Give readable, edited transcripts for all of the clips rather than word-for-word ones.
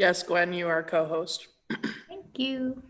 Yes, Gwen, you are co-host. Thank you.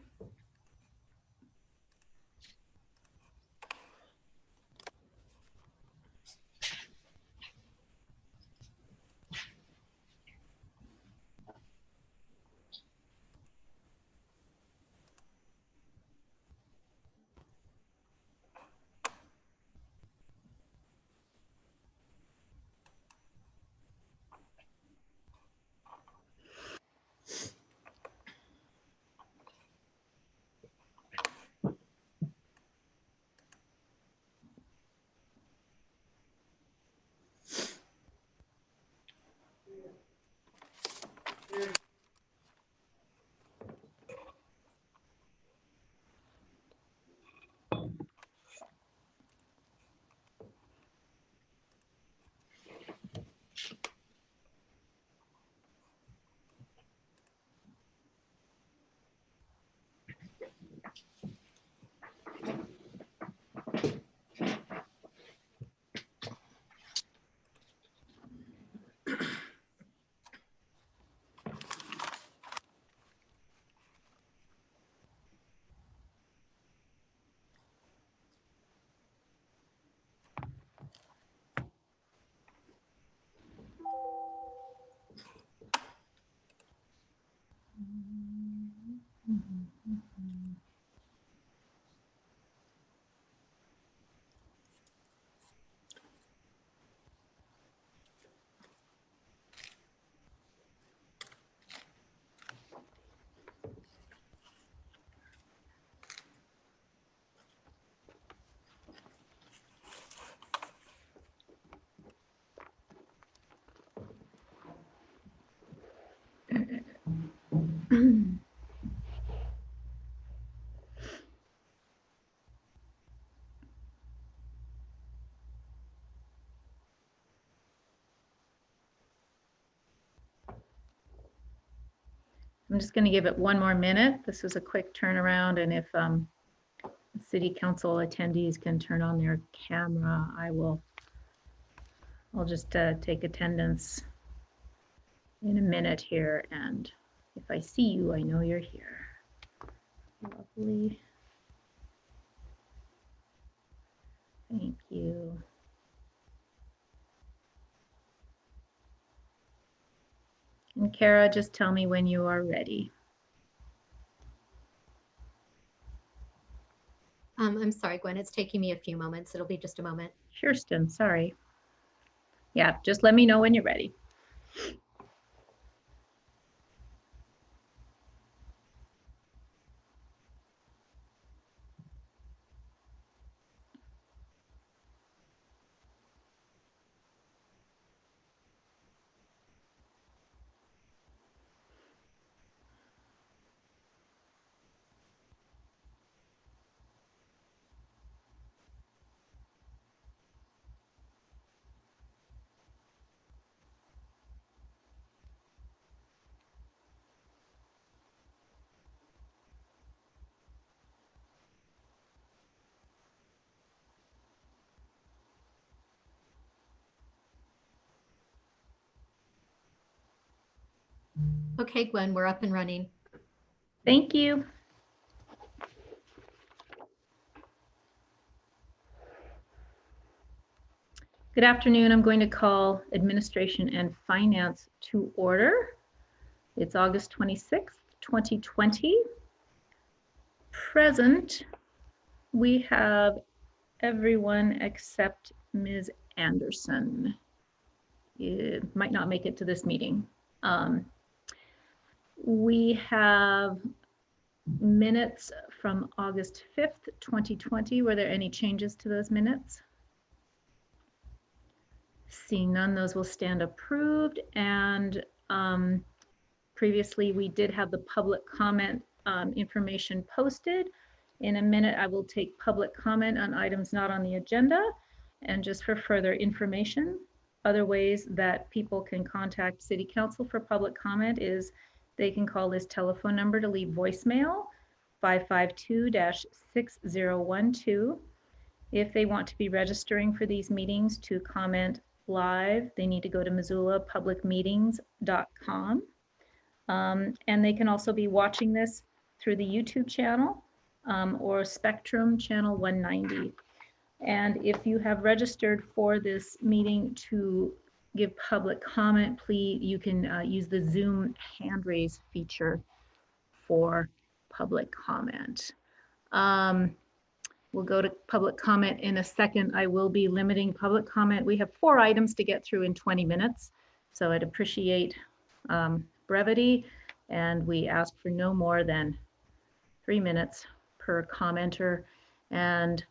I'm just going to give it one more minute. This is a quick turnaround, and if city council attendees can turn on their camera, I'll just take attendance in a minute here, and if I see you, I know you're here. Lovely. Thank you. And Kara, just tell me when you are ready. I'm sorry, Gwen, it's taking me a few moments. It'll be just a moment. Kirsten, sorry. Yeah, just let me know when you're ready. Okay, Gwen, we're up and running. Thank you. Good afternoon. I'm going to call Administration and Finance to order. It's August 26th, 2020. Present, we have everyone except Ms. Anderson. You might not make it to this meeting. We have minutes from August 5th, 2020. Were there any changes to those minutes? Seeing none, those will stand approved. And previously, we did have the public comment information posted. In a minute, I will take public comment on items not on the agenda. And just for further information, other ways that people can contact City Council for public comment is they can call this telephone number to leave voicemail, 552-6012. If they want to be registering for these meetings to comment live, they need to go to MissoulaPublicMeetings.com. And they can also be watching this through the YouTube channel or Spectrum channel 190. And if you have registered for this meeting to give public comment, please, you can use the Zoom hand raise feature for public comment. We'll go to public comment in a second. I will be limiting public comment. We have 4 items to get through in 20 minutes. So I'd appreciate brevity, and we ask for no more than 3 minutes per commenter. And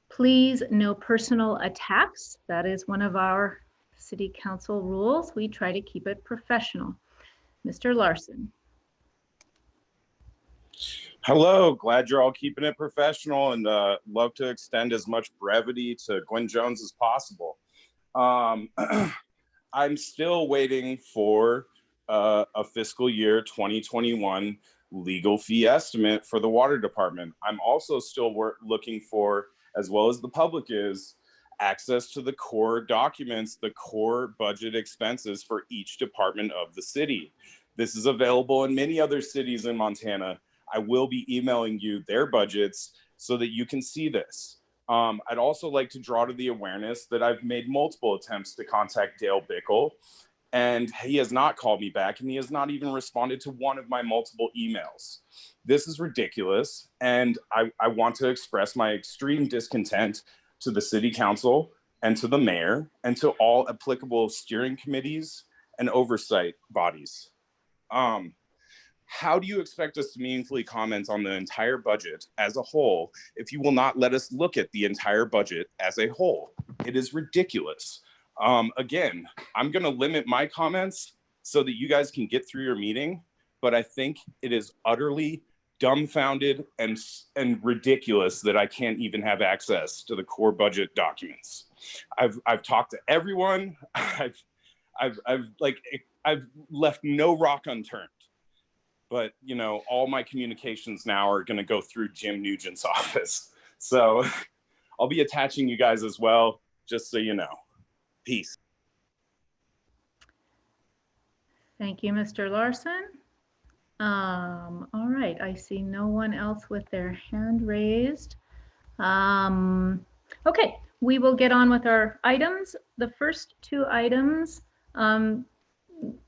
please, no personal attacks. That is one of our City Council rules. We try to keep it professional. Mr. Larson. Hello, glad you're all keeping it professional, and love to extend as much brevity to Gwen Jones as possible. I'm still waiting for a fiscal year 2021 legal fee estimate for the water department. I'm also still looking for, as well as the public is, access to the core documents, the core budget expenses for each department of the city. This is available in many other cities in Montana. I will be emailing you their budgets so that you can see this. I'd also like to draw to the awareness that I've made multiple attempts to contact Dale Bickle, and he has not called me back, and he has not even responded to one of my multiple emails. This is ridiculous, and I want to express my extreme discontent to the city council and to the mayor and to all applicable steering committees and oversight bodies. How do you expect us to meaningfully comment on the entire budget as a whole if you will not let us look at the entire budget as a whole? It is ridiculous. Again, I'm going to limit my comments so that you guys can get through your meeting, but I think it is utterly dumbfounded and ridiculous that I can't even have access to the core budget documents. I've talked to everyone. I've left no rock unturned. But, you know, all my communications now are going to go through Jim Nugent's office. So I'll be attaching you guys as well, just so you know. Peace. Thank you, Mr. Larson. All right, I see no one else with their hand raised. Okay, we will get on with our items. The first 2 items,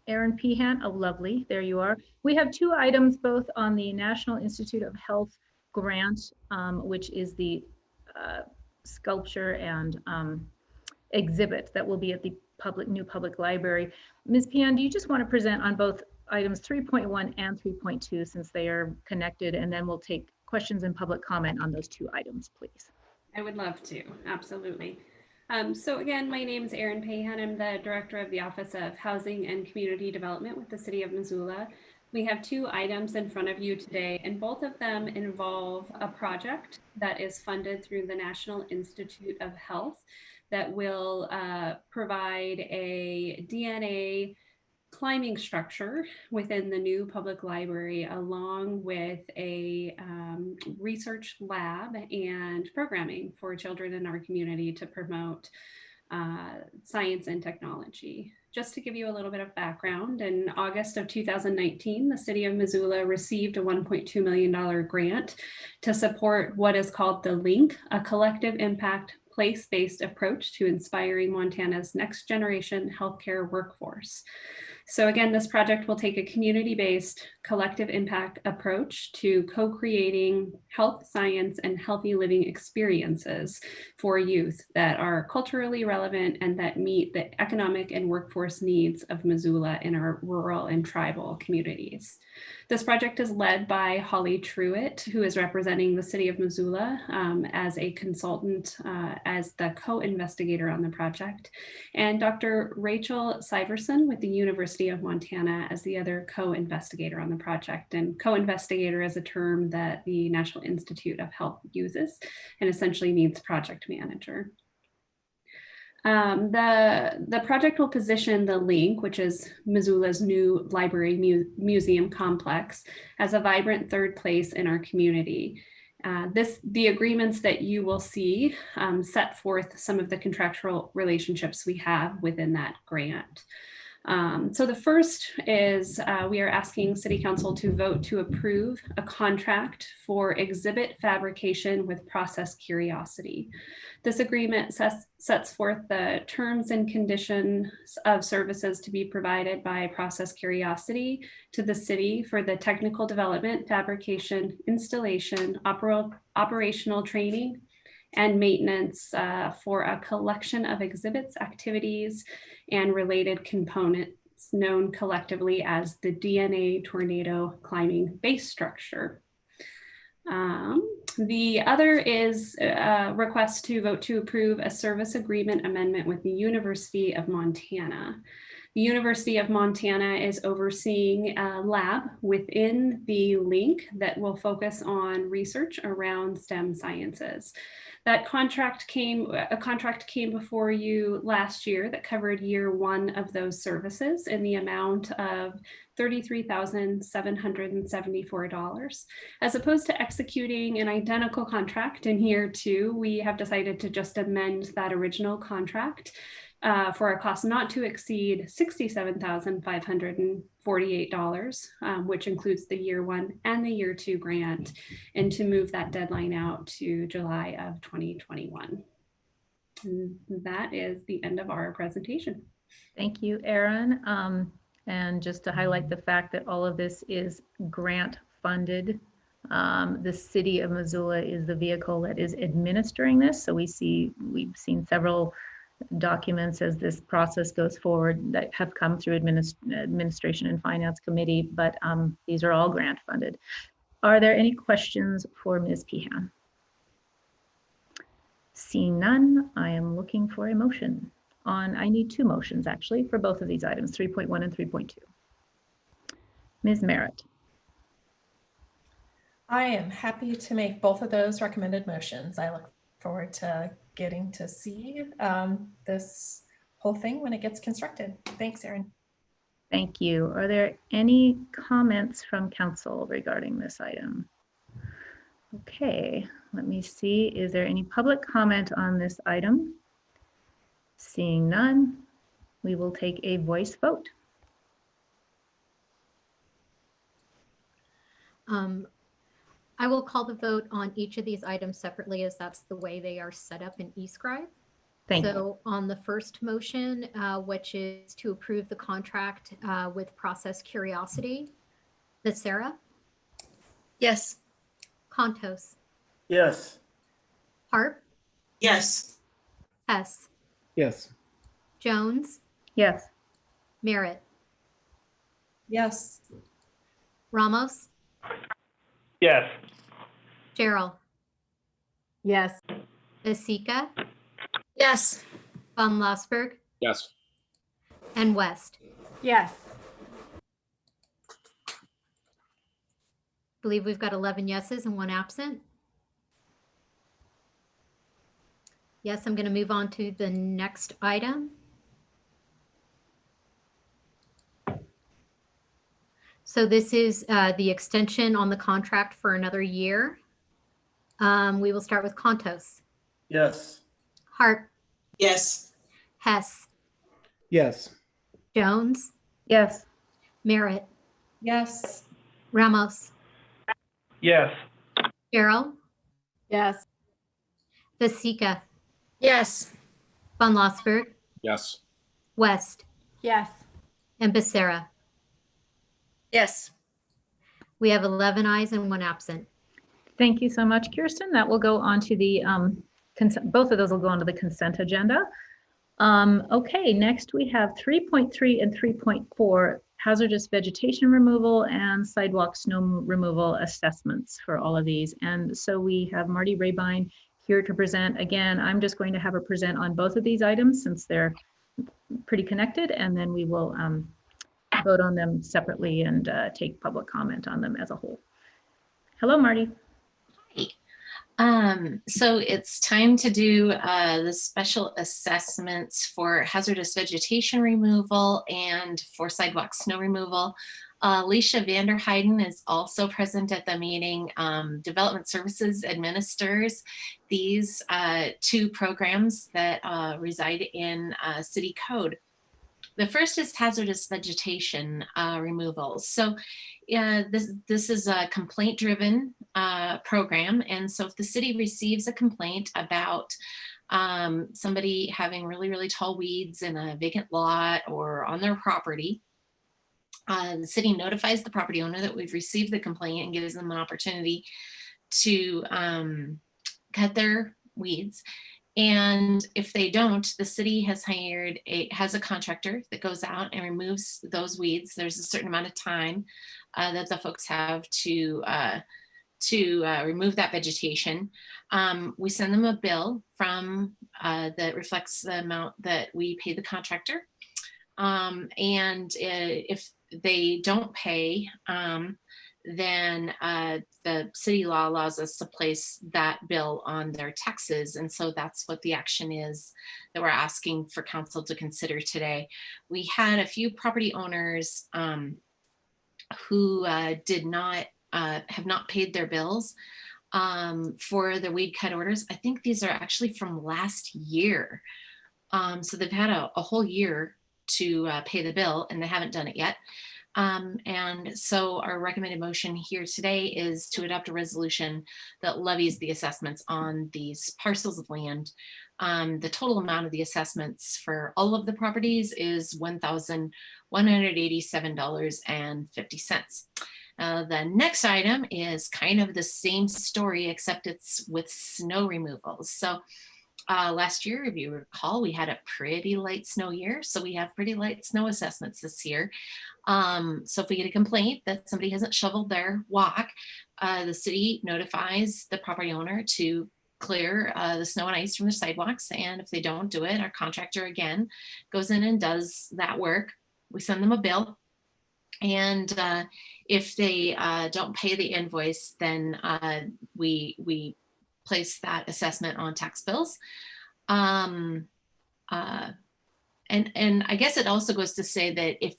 Erin Pehan, oh lovely, there you are. We have 2 items both on the National Institute of Health grant, which is the sculpture and exhibit that will be at the new public library. Ms. Pehan, do you just want to present on both items 3.1 and 3.2 since they are connected, and then we'll take questions and public comment on those 2 items, please? I would love to, absolutely. So again, my name is Erin Pehan. I'm the Director of the Office of Housing and Community Development with the City of Missoula. We have 2 items in front of you today, and both of them involve a project that is funded through the National Institute of Health that will provide a DNA climbing structure within the new public library, along with a research lab and programming for children in our community to promote science and technology. Just to give you a little bit of background, in August of 2019, the City of Missoula received a $1.2 million grant to support what is called the LINK, a collective impact place-based approach to inspiring Montana's next generation healthcare workforce. So again, this project will take a community-based collective impact approach to co-creating health, science, and healthy living experiences for youth that are culturally relevant and that meet the economic and workforce needs of Missoula in our rural and tribal communities. This project is led by Holly Truitt, who is representing the City of Missoula as a consultant, as the co-investigator on the project, and Dr. Rachel Syverson with the University of Montana as the other co-investigator on the project. And co-investigator is a term that the National Institute of Health uses and essentially means project manager. The project will position the LINK, which is Missoula's new library museum complex, as a vibrant third place in our community. The agreements that you will see set forth some of the contractual relationships we have within that grant. So the first is we are asking City Council to vote to approve a contract for exhibit fabrication with Process Curiosity. This agreement sets forth the terms and conditions of services to be provided by Process Curiosity to the city for the technical development, fabrication, installation, operational training, and maintenance for a collection of exhibits, activities, and related components known collectively as the DNA Tornado Climbing Base Structure. The other is a request to vote to approve a service agreement amendment with the University of Montana. The University of Montana is overseeing a lab within the link that will focus on research around STEM sciences. A contract came before you last year that covered year one of those services in the amount of $33,774. As opposed to executing an identical contract in year two, we have decided to just amend that original contract for a cost not to exceed $67,548, which includes the year one and the year two grant, and to move that deadline out to July of 2021. And that is the end of our presentation. Thank you, Erin. And just to highlight the fact that all of this is grant funded. The city of Missoula is the vehicle that is administering this. So we've seen several documents as this process goes forward that have come through administration and finance committee, but these are all grant funded. Are there any questions for Ms. Pehan? Seeing none, I am looking for a motion I need two motions actually for both of these items, 3.1 and 3.2. Ms. Merritt. I am happy to make both of those recommended motions. I look forward to getting to see this whole thing when it gets constructed. Thanks, Erin. Thank you. Are there any comments from council regarding this item? Okay, let me see. Is there any public comment on this item? Seeing none, we will take a voice vote. I will call the vote on each of these items separately as that's the way they are set up in eScribe. Thank you. So on the first motion, which is to approve the contract with Process Curiosity, Becerra, Yes. Contos, Yes. Harp, Yes. Hess, Yes. Jones, Yes. Merritt, Yes. Ramos, Yes. Gerald, Yes. Asika, Yes. Von Lossberg, Yes. and West. Yes. I believe we've got 11 yeses and 1 absent. Yes, I'm going to move on to the next item. So this is the extension on the contract for another year. We will start with Contos, Yes. Hart, Yes. Hess, Yes. Jones, Yes. Merritt, Yes. Ramos, Yes. Gerald, Yes. Vasika, Yes. Von Lossberg, Yes. West, Yes. and Becerra. Yes. We have 11 ayes and 1 absent. Thank you so much, Kirsten. That will go on to the both of those will go onto the consent agenda. Okay, next we have 3.3 and 3.4 hazardous vegetation removal and sidewalk snow removal assessments for all of these. And so we have Marty Rabine here to present. Again, I'm just going to have her present on both of these items since they're pretty connected, and then we will vote on them separately and take public comment on them as a whole. Hello, Marty. So it's time to do the special assessments for hazardous vegetation removal and for sidewalk snow removal. Alicia Vanderheiden is also present at the meeting. Development Services administers these two programs that reside in City Code. The first is hazardous vegetation removal. So this is a complaint-driven program. And so if the city receives a complaint about somebody having really, really tall weeds in a vacant lot or on their property, the city notifies the property owner that we've received the complaint and gives them an opportunity to cut their weeds. And if they don't, the city has a contractor that goes out and removes those weeds. There's a certain amount of time that the folks have to remove that vegetation. We send them a bill that reflects the amount that we pay the contractor. And if they don't pay, then the city law allows us to place that bill on their taxes. And so that's what the action is that we're asking for council to consider today. We had a few property owners who have not paid their bills for the weed cut orders. I think these are actually from last year. So they've had a whole year to pay the bill and they haven't done it yet. And so our recommended motion here today is to adopt a resolution that levies the assessments on these parcels of land. The total amount of the assessments for all of the properties is $1,187.50. The next item is kind of the same story, except it's with snow removal. So last year, if you recall, we had a pretty light snow year. So we have pretty light snow assessments this year. So if we get a complaint that somebody hasn't shoveled their walk, the city notifies the property owner to clear the snow and ice from the sidewalks. And if they don't do it, our contractor again goes in and does that work. We send them a bill. And if they don't pay the invoice, then we place that assessment on tax bills. And I guess it also goes to say that if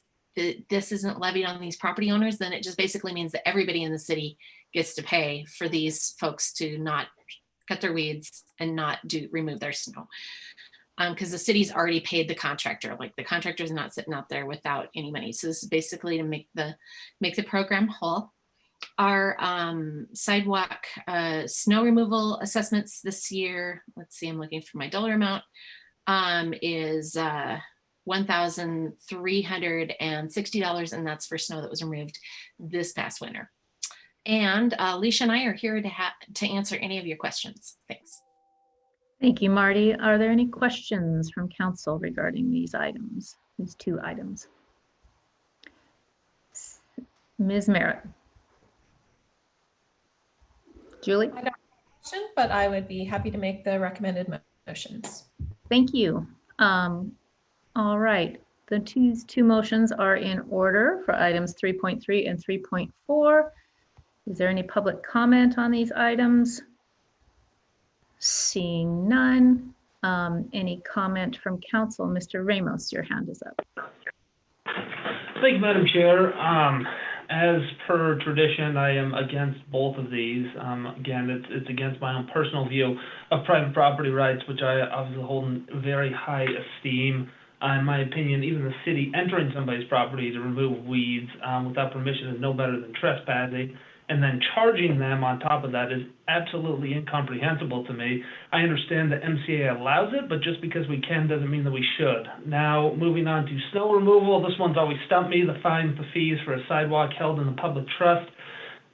this isn't levied on these property owners, then it just basically means that everybody in the city gets to pay for these folks to not cut their weeds and not remove their snow. Because the city's already paid the contractor. Like the contractor's not sitting out there without any money. So this is basically to make the program whole. Our sidewalk snow removal assessments this year, let's see, I'm looking for my dollar amount, is $1,360, and that's for snow that was removed this past winter. And Alicia and I are here to answer any of your questions. Thanks. Thank you, Marty. Are there any questions from council regarding these items, these two items? Ms. Merritt. Julie? I don't have a question, but I would be happy to make the recommended motions. Thank you. All right, the two motions are in order for items 3.3 and 3.4. Is there any public comment on these items? Seeing none. Any comment from council? Mr. Ramos, your hand is up. Thank you, Madam Chair. As per tradition, I am against both of these. Again, it's against my own personal view of private property rights, which I obviously hold in very high esteem. In my opinion, even the city entering somebody's property to remove weeds without permission is no better than trespassing. And then charging them on top of that is absolutely incomprehensible to me. I understand that MCA allows it, but just because we can doesn't mean that we should. Now, moving on to snow removal, this one's always stumped me, the fines, the fees for a sidewalk held in the public trust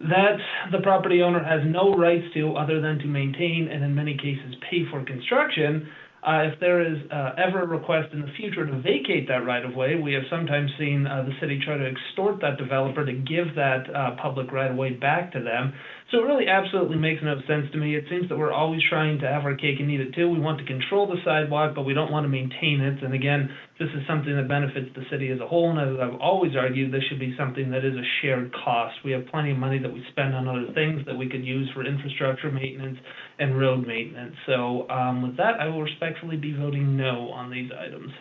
that the property owner has no rights to other than to maintain and in many cases pay for construction. If there is ever a request in the future to vacate that right-of-way, we have sometimes seen the city try to extort that developer to give that public right-of-way back to them. So it really absolutely makes no sense to me. It seems that we're always trying to have our cake and eat it too. We want to control the sidewalk, but we don't want to maintain it. And again, this is something that benefits the city as a whole. And as I've always argued, this should be something that is a shared cost. We have plenty of money that we spend on other things that we could use for infrastructure maintenance and road maintenance. So with that, I will respectfully be voting no on these items.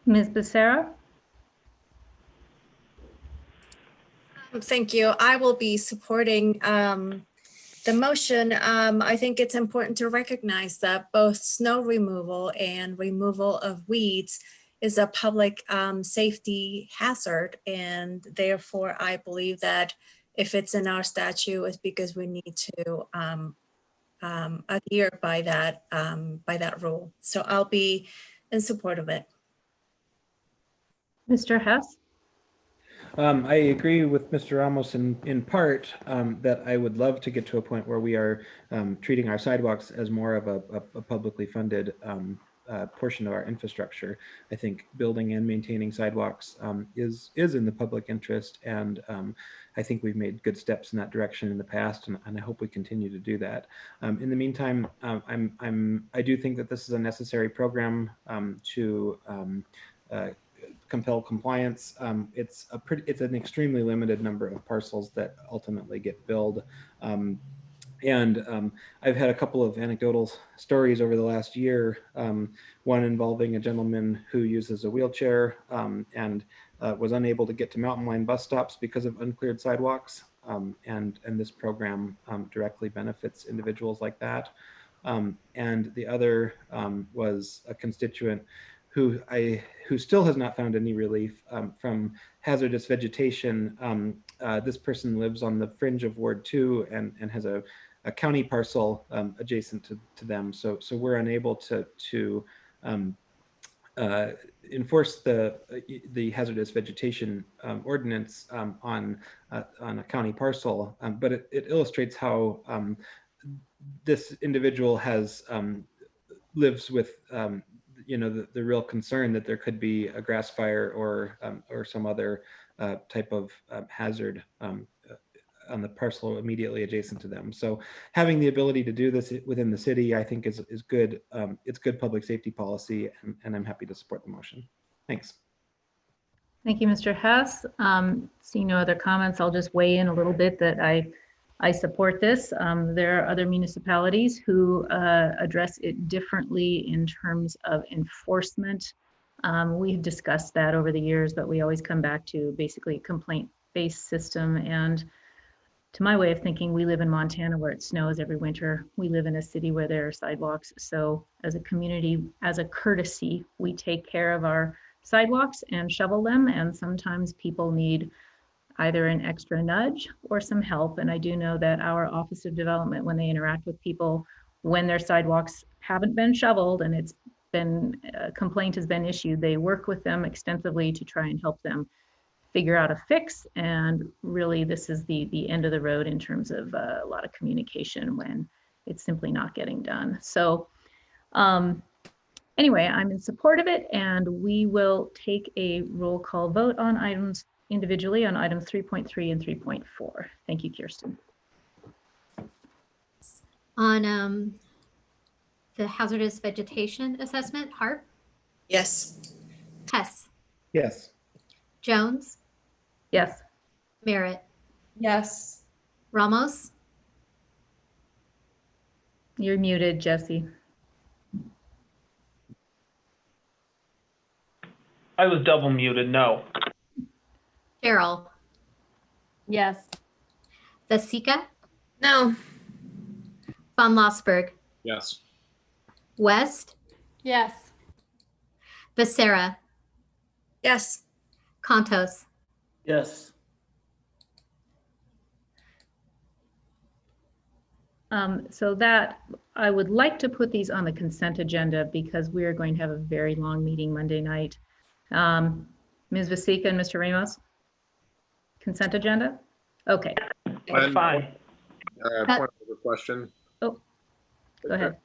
Ms. Becerra? Thank you. I will be supporting the motion. I think it's important to recognize that both snow removal and removal of weeds is a public safety hazard. And therefore, I believe that if it's in our statute, it's because we need to adhere by that rule. So I'll be in support of it. Mr. Hess? I agree with Mr. Ramos in part that I would love to get to a point where we are treating our sidewalks as more of a publicly funded portion of our infrastructure. I think building and maintaining sidewalks is in the public interest, and I think we've made good steps in that direction in the past, and I hope we continue to do that. In the meantime, I do think that this is a necessary program to compel compliance. It's an extremely limited number of parcels that ultimately get billed. I've had a couple of anecdotal stories over the last year, one involving a gentleman who uses a wheelchair and was unable to get to Mountain Line bus stops because of uncleared sidewalks. And this program directly benefits individuals like that. And the other was a constituent who still has not found any relief from hazardous vegetation. This person lives on the fringe of Ward 2 and has a county parcel adjacent to them. So we're unable to enforce the hazardous vegetation ordinance on a county parcel. But it illustrates how this individual lives with the real concern that there could be a grass fire or some other type of hazard on the parcel immediately adjacent to them. So having the ability to do this within the city, I think is good. It's good public safety policy, and I'm happy to support the motion. Thanks. Thank you, Mr. Hess. Seeing no other comments, I'll just weigh in a little bit that I support this. There are other municipalities who address it differently in terms of enforcement. We've discussed that over the years, but we always come back to basically a complaint-based system. And to my way of thinking, we live in Montana where it snows every winter. We live in a city where there are sidewalks. So as a community, as a courtesy, we take care of our sidewalks and shovel them. And sometimes people need either an extra nudge or some help. And I do know that our Office of Development, when they interact with people, when their sidewalks haven't been shoveled and it's been, a complaint has been issued, they work with them extensively to try and help them figure out a fix. And really, this is the end of the road in terms of a lot of communication when it's simply not getting done. So anyway, I'm in support of it, and we will take a roll call vote on items individually on items 3.3 and 3.4. Thank you, Kirsten. On the hazardous vegetation assessment, Hart, Yes. Hess, Yes. Jones, Yes. Merritt, Yes. Ramos, You're muted, Jesse. I was double muted, no. Cheryl, Yes. Vasika, No. Von Lossberg, Yes. West, Yes. Becerra, Yes. Contos. Yes. So that I would like to put these on the consent agenda because we are going to have a very long meeting Monday night. Ms. Vasika and Mr. Ramos? Consent agenda? Okay, That's fine. Point of question. go ahead.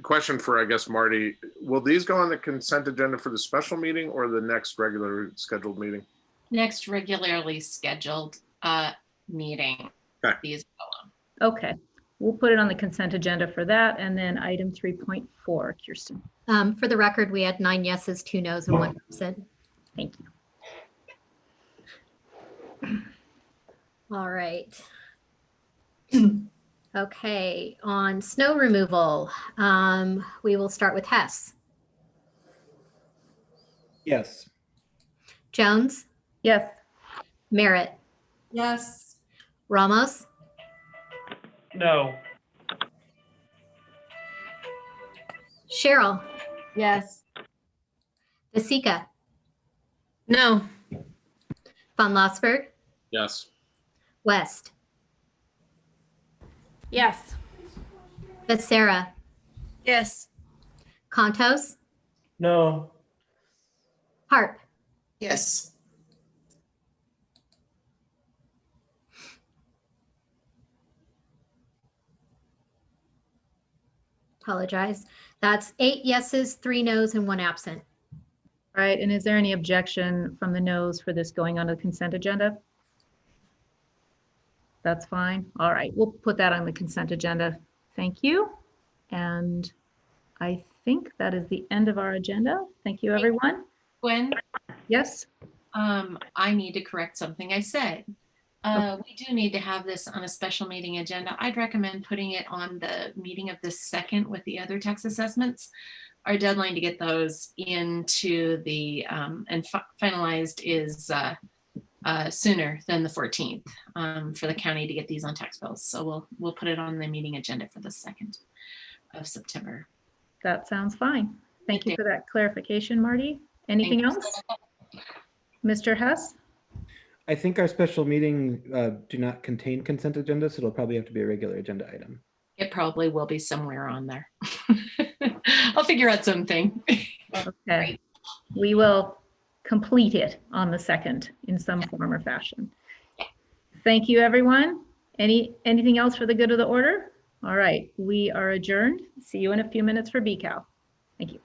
Question for, I guess, Marty. Will these go on the consent agenda for the special meeting or the next regular scheduled meeting? Next regularly scheduled meeting. Okay. These go on. Okay, we'll put it on the consent agenda for that. And then item 3.4, Kirsten. For the record, we had 9 yeses, 2 nos, and 1 absent. Thank you. All right. Okay, on snow removal, we will start with Hess. Yes. Jones, Yes. Merritt, Yes. Ramos, No. Cheryl, Yes. DeSica, No. Von Lossberg, Yes. West, Yes. Becerra, Yes. Contos, No. Harp. Yes. Apologize. That's 8 yeses, 3 nos, and 1 absent. All right, and is there any objection from the noes for this going on the consent agenda? That's fine. All right, we'll put that on the consent agenda. Thank you. And I think that is the end of our agenda. Thank you, everyone. Gwen, Yes, I need to correct something I said. We do need to have this on a special meeting agenda. I'd recommend putting it on the meeting of the 2nd with the other tax assessments. Our deadline to get those into the and finalized is sooner than the 14th for the county to get these on tax bills. So we'll put it on the meeting agenda for the 2nd of September. that sounds fine. Thank you Okay. for that clarification, Marty. Anything Thank you. else? Mr. Hess? I think our special meeting do not contain consent agenda, so it'll probably have to be a regular agenda item. It probably will be somewhere on there. I'll figure out something. Okay. We will complete it on the 2nd in some form or fashion. Thank you, everyone. Anything else for the good of the order? All right, we are adjourned. See you in a few minutes for BCAL. Thank you.